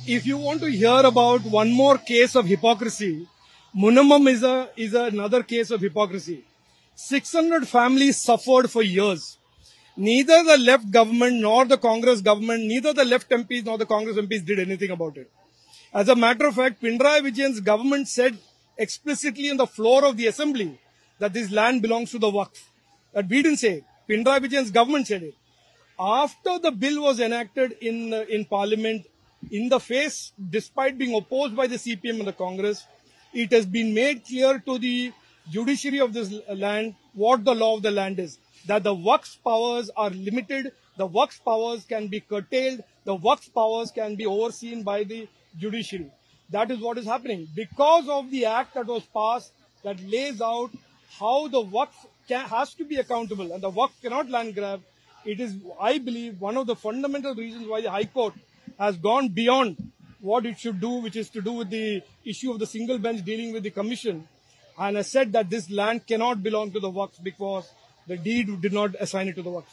if you want to hear about one more case of hypocrisy, Munamam is another case of hypocrisy. 600 families suffered for years. Neither the left government nor the Congress government, neither the left MPs nor the Congress MPs did anything about it. As a matter of fact, Pinarayi Vijayan's government said explicitly on the floor of the assembly that this land belongs to the Waqf. That we didn't say it. Pinarayi Vijayan's government said it. After the bill was enacted in Parliament, in the face, despite being opposed by the CPM and the Congress, it has been made clear to the judiciary of this land what the law of the land is. That the Waqf powers are limited, the Waqf powers can be curtailed, the Waqf powers can be overseen by the judiciary. That is what is happening. Because of the act that was passed that lays out how the Waqf has to be accountable and the Waqf cannot land grab, it is, I believe, one of the fundamental reasons why the High Court has gone beyond what it should do, which is to do with the issue of the single bench dealing with the commission, and has said that this land cannot belong to the Waqf because the deed did not assign it to the Waqf.